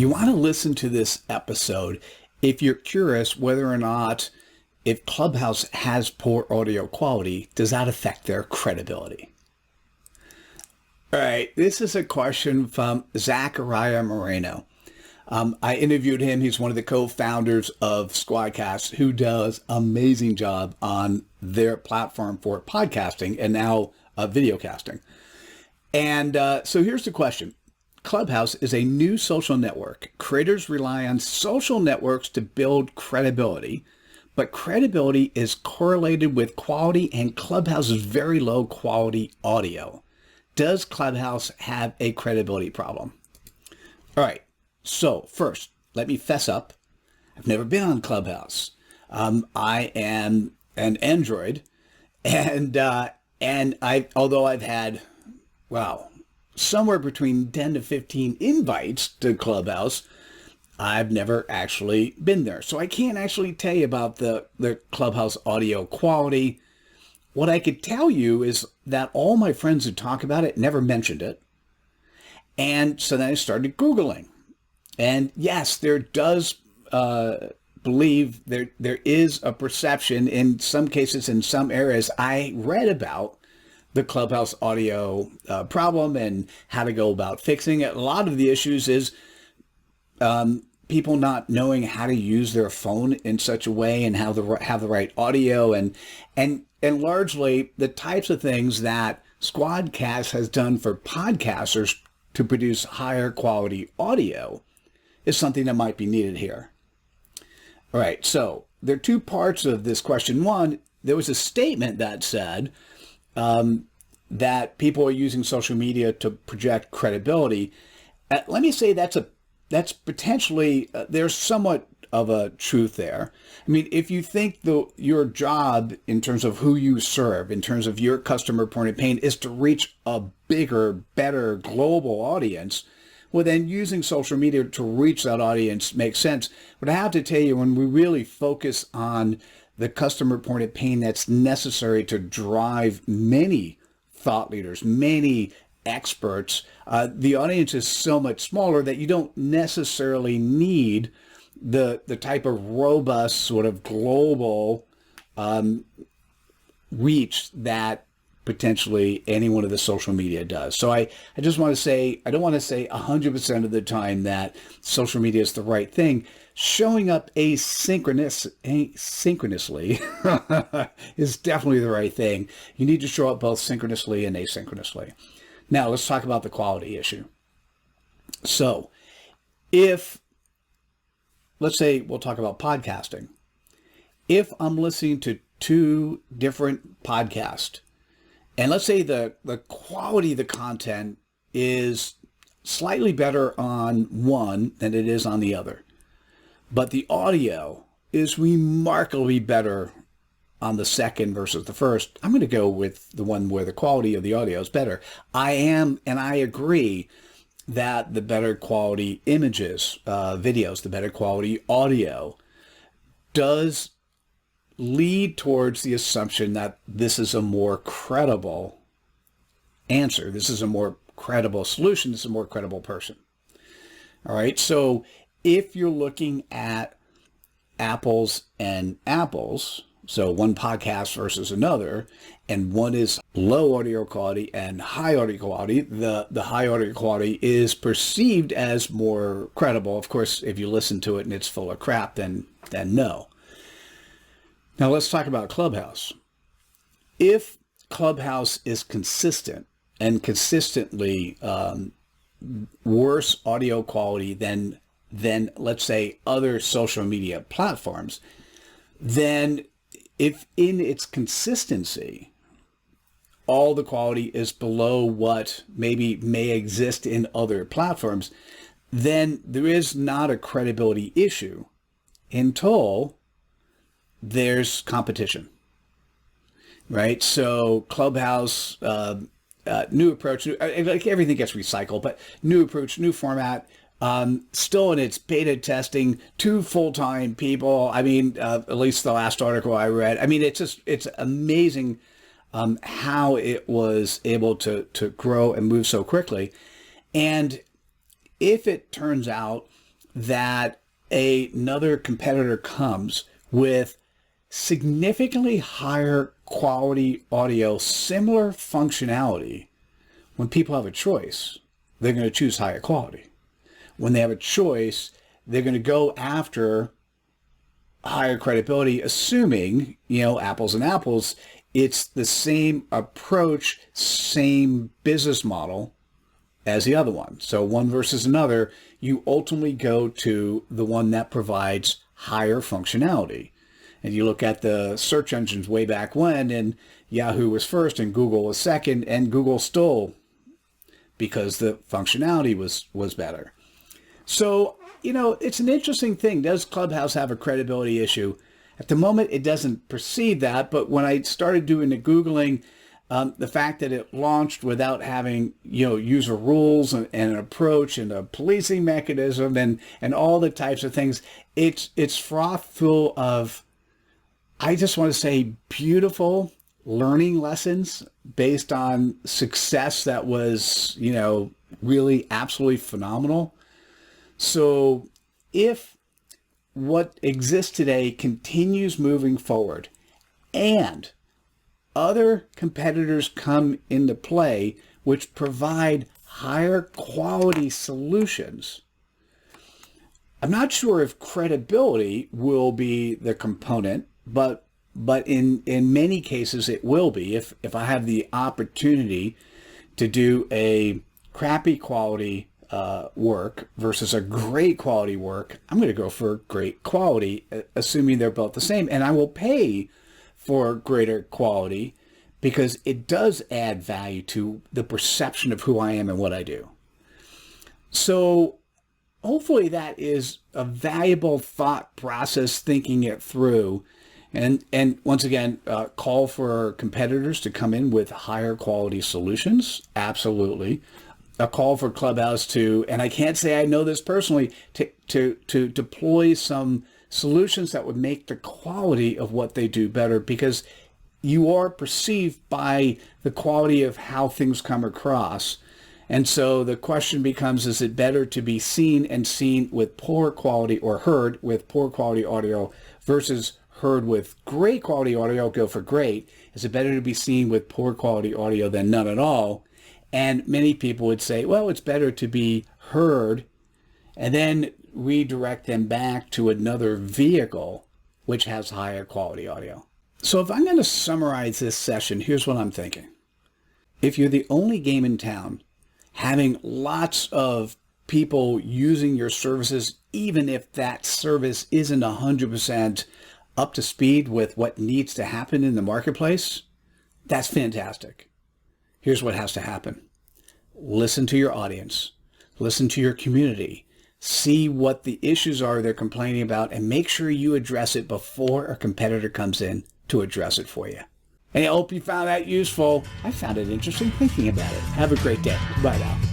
You want to listen to this episode if you're curious whether or not, if Clubhouse has poor audio quality, does that affect their credibility? All right, this is a question from Zachariah Moreno. I interviewed him. He's one of the co-founders of Squadcast, who does an amazing job on their platform for podcasting and now video casting. And so here's the question. Clubhouse is a new social network. Creators rely on social networks to build credibility, but credibility is correlated with quality, and Clubhouse's very low quality audio. Does Clubhouse have a credibility problem? All right. So first, let me fess up. I've never been on Clubhouse. I am an Android, and although I've had, somewhere between 10 to 15 invites to Clubhouse, I've never actually been there. So I can't actually tell you about the Clubhouse audio quality. What I could tell you is that all my friends who talk about it never mentioned it. And so then I started Googling. And yes, there does believe there is a perception in some cases, in some areas. I read about the Clubhouse audio problem and how to go about fixing it. A lot of the issues is people not knowing how to use their phone in such a way and how to have the right audio, and largely the types of things that Squadcast has done for podcasters to produce higher quality audio is something that might be needed here. All right, so there are two parts of this question. One, there was a statement that said that people are using social media to project credibility. Let me say that's potentially, there's somewhat of a truth there. I mean, if you think your job in terms of who you serve, in terms of your customer point of pain, is to reach a bigger, better global audience, well, then using social media to reach that audience makes sense. But I have to tell you, when we really focus on the customer point of pain that's necessary to drive many thought leaders, many experts, the audience is so much smaller that you don't necessarily need the type of robust sort of global reach that potentially any one of the social media does. So I just want to say, I don't want to say 100% of the time that social media is the right thing. Showing up asynchronously is definitely the right thing. You need to show up both synchronously and asynchronously. Now let's talk about the quality issue. So let's say we'll talk about podcasting. If I'm listening to two different podcasts, and let's say the quality of the content is slightly better on one than it is on the other, but the audio is remarkably better on the second versus the first, I'm going to go with the one where the quality of the audio is better. I agree that the better quality images, videos, the better quality audio does lead towards the assumption that this is a more credible answer. This is a more credible solution. This is a more credible person. All right. So if you're looking at apples and apples, so one podcast versus another, and one is low audio quality and high audio quality, the high audio quality is perceived as more credible. Of course, if you listen to it and it's full of crap, then no. Now let's talk about Clubhouse. If Clubhouse is consistent and consistently worse audio quality than let's say other social media platforms, then if in its consistency all the quality is below what maybe may exist in other platforms, then there is not a credibility issue until there's competition, right? So Clubhouse, new approach, like everything gets recycled, but new approach, new format, still in its beta testing, 2 full-time people. I mean, at least the last article I read. I mean, it's amazing how it was able to grow and move so quickly. And if it turns out that another competitor comes with significantly higher quality audio, similar functionality, when people have a choice, they're going to choose higher quality. When they have a choice, they're going to go after higher credibility, assuming, apples and apples, it's the same approach, same business model as the other one. So one versus another, you ultimately go to the one that provides higher functionality. And you look at the search engines way back when, and Yahoo was first and Google was second, and Google stole because the functionality was better. So, it's an interesting thing. Does Clubhouse have a credibility issue? At the moment, it doesn't perceive that, but when I started doing the Googling, the fact that it launched without having, user rules and an approach and a policing mechanism and all the types of things, it's fraught full of, I just want to say, beautiful learning lessons based on success that was, really absolutely phenomenal. So if what exists today continues moving forward and other competitors come into play which provide higher quality solutions, I'm not sure if credibility will be the component, but in many cases it will be. If I have the opportunity to do a crappy quality work versus a great quality work, I'm going to go for great quality, assuming they're both the same. And I will pay for greater quality because it does add value to the perception of who I am and what I do. So hopefully that is a valuable thought process, thinking it through. And once again, call for competitors to come in with higher quality solutions. Absolutely. A call for Clubhouse to, and I can't say I know this personally, to deploy some solutions that would make the quality of what they do better, because you are perceived by the quality of how things come across. And so the question becomes, is it better to be seen with poor quality, or heard with poor quality audio, versus heard with great quality audio? Go for great. Is it better to be seen with poor quality audio than none at all? And many people would say, well, it's better to be heard and then redirect them back to another vehicle which has higher quality audio. So if I'm going to summarize this session, here's what I'm thinking. If you're the only game in town, having lots of people using your services, even if that service isn't 100% up to speed with what needs to happen in the marketplace, that's fantastic. Here's what has to happen. Listen to your audience. Listen to your community. See what the issues are they're complaining about, and make sure you address it before a competitor comes in to address it for you. And I hope you found that useful. I found it interesting thinking about it. Have a great day. Bye now.